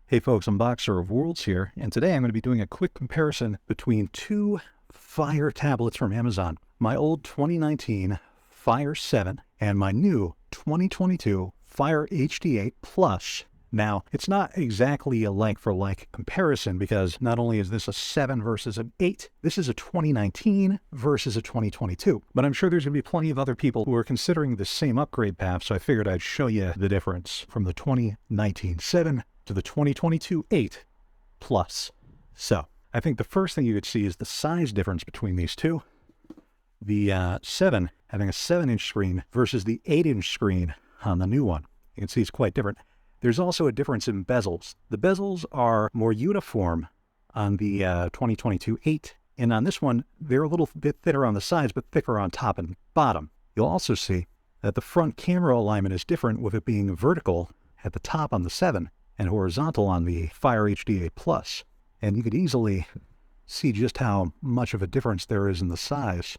Hey folks, Unboxer of Worlds here, and today I'm going to be doing a quick comparison between two Fire tablets from Amazon. My old 2019 Fire 7 and my new 2022 Fire HD8 Plus. Now, it's not exactly a like-for-like comparison because not only is this a 7 versus an 8, this is a 2019 versus a 2022. But I'm sure there's going to be plenty of other people who are considering the same upgrade path, so I figured I'd show you the difference from the 2019 7 to the 2022 8 Plus. So, I think the first thing you could see is the size difference between these two. The 7 having a 7-inch screen versus the 8-inch screen on the new one. You can see it's quite different. There's also a difference in bezels. The bezels are more uniform on the 2022 8, and on this one, they're a little bit thinner on the sides, but thicker on top and bottom. You'll also see that the front camera alignment is different, with it being vertical at the top on the 7 and horizontal on the Fire HD8 Plus. And you could easily see just how much of a difference there is in the size.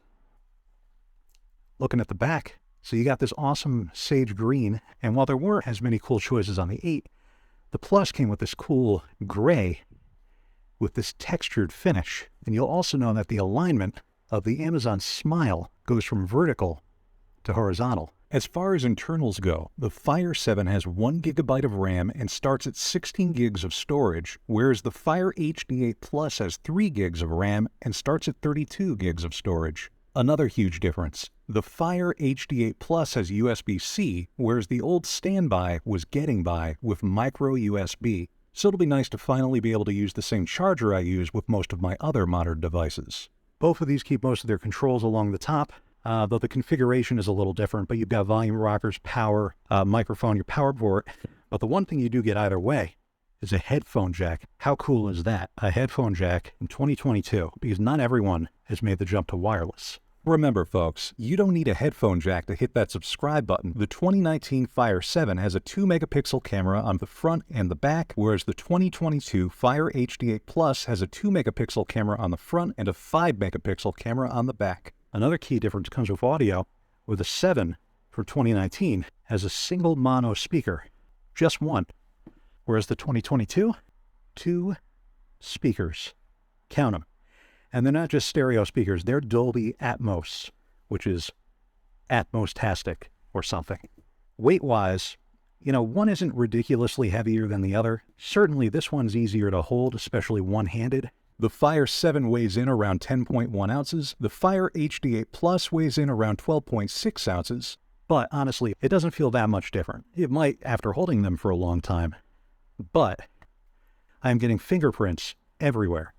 Looking at the back, so you got this awesome sage green, and while there weren't as many cool choices on the 8, the Plus came with this cool gray with this textured finish. And you'll also know that the alignment of the Amazon Smile goes from vertical to horizontal. As far as internals go, the Fire 7 has 1 GB of RAM and starts at 16 gigs of storage, whereas the Fire HD8 Plus has 3 gigs of RAM and starts at 32 gigs of storage. Another huge difference, the Fire HD8 Plus has Usb-C, whereas the old standby was getting by with micro USB. So it'll be nice to finally be able to use the same charger I use with most of my other modern devices. Both of these keep most of their controls along the top, though the configuration is a little different, but you've got volume rockers, power, microphone, your power port. But the one thing you do get either way is a headphone jack. How cool is that? A headphone jack in 2022, because not everyone has made the jump to wireless. Remember folks, you don't need a headphone jack to hit that subscribe button. The 2019 Fire 7 has a 2-megapixel camera on the front and the back, whereas the 2022 Fire HD8 Plus has a 2-megapixel camera on the front and a 5-megapixel camera on the back. Another key difference comes with audio, where the 7 for 2019 has a single mono speaker, just one, whereas the 2022, 2 speakers. Count them. And they're not just stereo speakers, they're Dolby Atmos, which is Atmos-tastic or something. Weight-wise, one isn't ridiculously heavier than the other. Certainly this one's easier to hold, especially one-handed. The Fire 7 weighs in around 10.1 ounces. The Fire HD8 Plus weighs in around 12.6 ounces. But honestly, it doesn't feel that much different. It might after holding them for a long time. But I'm getting fingerprints everywhere.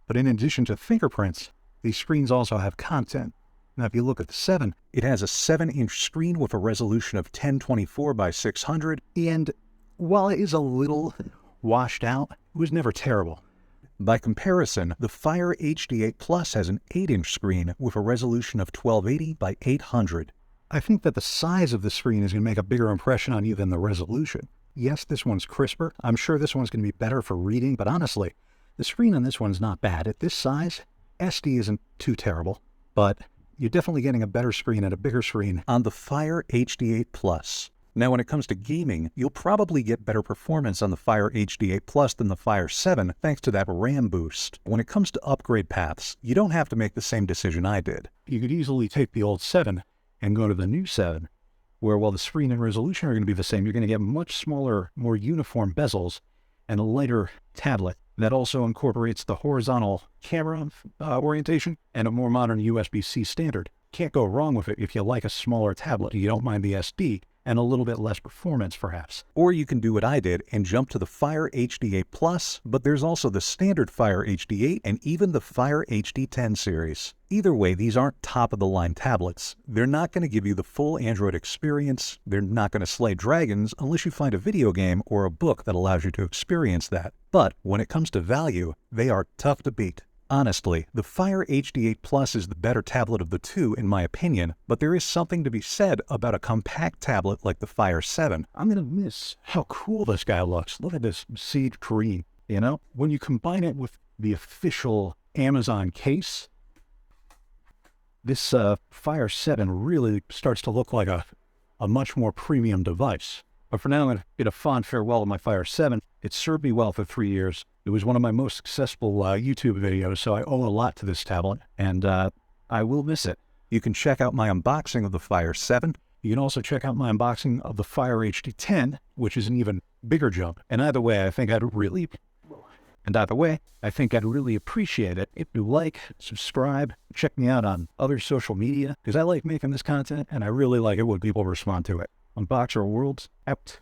But in addition to fingerprints, these screens also have content. Now if you look at the 7, it has a 7-inch screen with a resolution of 1024 by 600, and while it is a little washed out, it was never terrible. By comparison, the Fire HD8 Plus has an 8-inch screen with a resolution of 1280 by 800. I think that the size of the screen is going to make a bigger impression on you than the resolution. Yes, this one's crisper. I'm sure this one's going to be better for reading, but honestly, the screen on this one's not bad. At this size, SD isn't too terrible, but you're definitely getting a better screen and a bigger screen on the Fire HD8 Plus. Now when it comes to gaming, you'll probably get better performance on the Fire HD8 Plus than the Fire 7 thanks to that RAM boost. When it comes to upgrade paths, you don't have to make the same decision I did. You could easily take the old 7 and go to the new 7, where while the screen and resolution are going to be the same, you're going to get much smaller, more uniform bezels and a lighter tablet that also incorporates the horizontal camera orientation and a more modern USB-C standard. Can't go wrong with it if you like a smaller tablet. You don't mind the SD and a little bit less performance perhaps. Or you can do what I did and jump to the Fire HD8 Plus, but there's also the standard Fire HD8 and even the Fire HD10 series. Either way, these aren't top-of-the-line tablets. They're not going to give you the full Android experience. They're not going to slay dragons unless you find a video game or a book that allows you to experience that. But when it comes to value, they are tough to beat. Honestly, the Fire HD8 Plus is the better tablet of the two in my opinion, but there is something to be said about a compact tablet like the Fire 7. I'm going to miss how cool this guy looks. Look at this sage green, When you combine it with the official Amazon case, this Fire 7 really starts to look like a much more premium device. But for now, I'm going to bid a fond farewell to my Fire 7. It served me well for 3 years. It was one of my most successful YouTube videos, so I owe a lot to this tablet, and I will miss it. You can check out my unboxing of the Fire 7. You can also check out my unboxing of the Fire HD10, which is an even bigger jump. And either way, I think I'd really appreciate it if you like, subscribe, check me out on other social media, because I like making this content, and I really like it when people respond to it. Unboxer Worlds out.